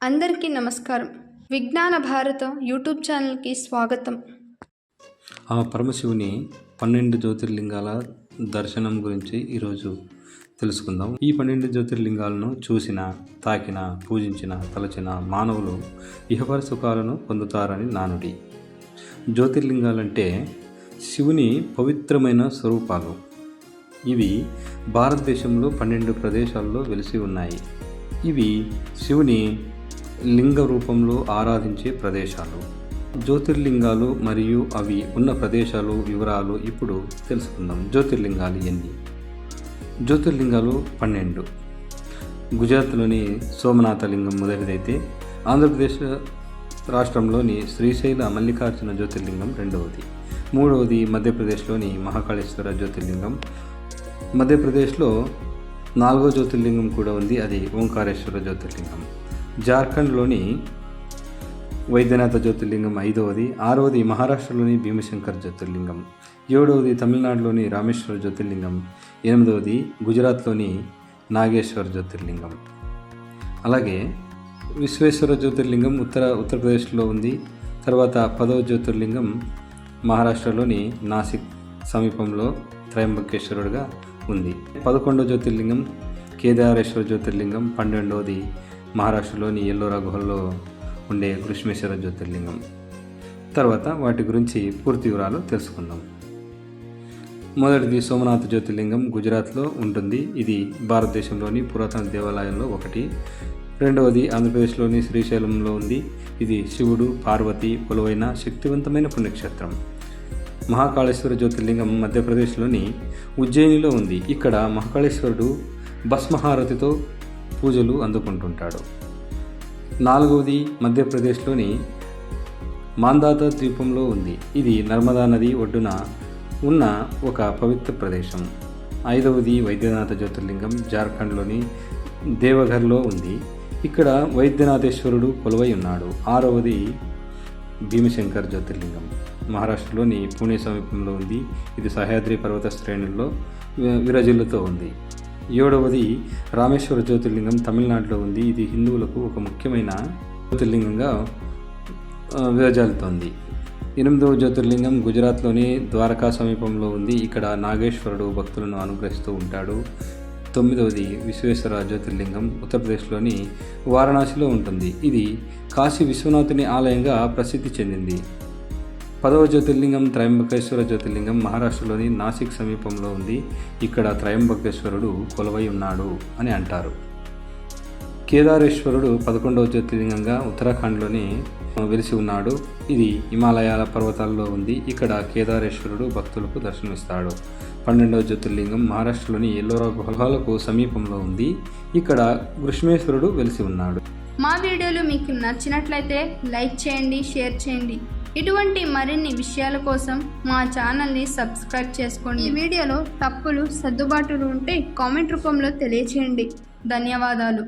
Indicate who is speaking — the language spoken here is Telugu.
Speaker 1: అందరికీ నమస్కారం. విజ్ఞాన భారత యూట్యూబ్ ఛానల్కి స్వాగతం.
Speaker 2: ఆ పరమశివుని 12 జ్యోతిర్లింగాల దర్శనం గురించి ఈరోజు తెలుసుకుందాం. ఈ 12 జ్యోతిర్లింగాలను చూసిన, తాకిన, పూజించిన, తలచిన మానవులు ఇహపర సుఖాలను పొందుతారని నానుడి. జ్యోతిర్లింగాలంటే శివుని పవిత్రమైన స్వరూపాలు. ఇవి భారతదేశంలో 12 ప్రదేశాల్లో వెలిసి ఉన్నాయి. ఇవి శివుని లింగ రూపంలో ఆరాధించే ప్రదేశాలు. జ్యోతిర్లింగాలు మరియు అవి ఉన్న ప్రదేశాలు వివరాలు ఇప్పుడు తెలుసుకుందాం. జ్యోతిర్లింగాలు ఎన్ని? జ్యోతిర్లింగాలు 12. గుజరాత్లోని సోమనాథ లింగం మొదటిదైతే, ఆంధ్రప్రదేశ్ రాష్ట్రంలోని శ్రీశైల మల్లికార్జున జ్యోతిర్లింగం రెండవది. మూడవది మధ్యప్రదేశ్లోని మహాకాళేశ్వర జ్యోతిర్లింగం. మధ్యప్రదేశ్లో 4వ జ్యోతిర్లింగం కూడా ఉంది, అది ఓంకారేశ్వర జ్యోతిర్లింగం. జార్ఖండ్లోని వైద్యనాథ జ్యోతిర్లింగం 5వది. 6వది మహారాష్ట్రలోని భీమశంకర్ జ్యోతిర్లింగం. 7వది తమిళనాడులోని రామేశ్వర జ్యోతిర్లింగం. 8వది గుజరాత్లోని నాగేశ్వర జ్యోతిర్లింగం. అలాగే విశ్వేశ్వర జ్యోతిర్లింగం ఉత్తరప్రదేశ్లో ఉంది. తర్వాత 10వ జ్యోతిర్లింగం మహారాష్ట్రలోని నాసిక్ సమీపంలో త్రయంబకేశ్వరుడుగా ఉంది. 11వ జ్యోతిర్లింగం కేదారేశ్వర జ్యోతిర్లింగం. 12వది మహారాష్ట్రలోని ఎల్లోరా గుహల్లో ఉండే కృష్ణేశ్వర జ్యోతిర్లింగం. తర్వాత వాటి గురించి పూర్తి వివరాలు తెలుసుకుందాం. మొదటిది సోమనాథ జ్యోతిర్లింగం గుజరాత్లో ఉంటుంది. ఇది భారతదేశంలోని పురాతన దేవాలయాల్లో ఒకటి. రెండవది ఆంధ్రప్రదేశ్లోని శ్రీశైలంలో ఉంది. ఇది శివుడు, పార్వతి కొలువైన శక్తివంతమైన పుణ్యక్షేత్రం. మహాకాళేశ్వర జ్యోతిర్లింగం మధ్యప్రదేశ్లోని ఉజ్జయినిలో ఉంది. ఇక్కడ మహాకాళేశ్వరుడు భస్మహారతితో పూజలు అందుకుంటుంటాడు. 4వది మధ్యప్రదేశ్లోని మాందాత ద్వీపంలో ఉంది. ఇది నర్మదా నది ఒడ్డున ఉన్న ఒక పవిత్ర ప్రదేశం. 5వది వైద్యనాథ జ్యోతిర్లింగం జార్ఖండ్లోని దేవఘర్లో ఉంది. ఇక్కడ వైద్యనాథేశ్వరుడు కొలువై ఉన్నాడు. 6వది భీమశంకర్ జ్యోతిర్లింగం మహారాష్ట్రలోని పూణే సమీపంలో ఉంది. ఇది సహ్యాద్రి పర్వత శ్రేణుల్లో విరజిల్లుతో ఉంది. 7వది రామేశ్వర జ్యోతిర్లింగం తమిళనాడులో ఉంది. ఇది హిందువులకు ఒక ముఖ్యమైన జ్యోతిర్లింగంగా విరజిల్లుతోంది. 8వ జ్యోతిర్లింగం గుజరాత్లోని ద్వారకా సమీపంలో ఉంది. ఇక్కడ నాగేశ్వరుడు భక్తులను అనుగ్రహిస్తూ ఉంటాడు. 9వది విశ్వేశ్వర జ్యోతిర్లింగం ఉత్తరప్రదేశ్లోని వారణాసిలో ఉంటుంది. ఇది కాశీ విశ్వనాథుని ఆలయంగా ప్రసిద్ధి చెందింది. 10వ జ్యోతిర్లింగం త్రయంబకేశ్వర జ్యోతిర్లింగం మహారాష్ట్రలోని నాసిక్ సమీపంలో ఉంది. ఇక్కడ త్రయంబకేశ్వరుడు కొలువై ఉన్నాడు అని అంటారు. కేదారేశ్వరుడు 11వ జ్యోతిర్లింగంగా ఉత్తరాఖండ్లోని వెలిసి ఉన్నాడు. ఇది హిమాలయాల పర్వతాల్లో ఉంది. ఇక్కడ కేదారేశ్వరుడు భక్తులకు దర్శనమిస్తాడు. 12వ జ్యోతిర్లింగం మహారాష్ట్రలోని ఎల్లోరా గుహలకు సమీపంలో ఉంది. ఇక్కడ కృష్ణేశ్వరుడు వెలిసి ఉన్నాడు.
Speaker 1: మా వీడియోలు మీకు నచ్చినట్లయితే లైక్ చేయండి, షేర్ చేయండి. ఇటువంటి మరిన్ని విషయాల కోసం మా ఛానల్ని సబ్స్క్రైబ్ చేసుకోండి. ఈ వీడియోలో తప్పులు, సర్దుబాటులు ఉంటే కామెంట్ రూపంలో తెలియచేయండి. ధన్యవాదాలు.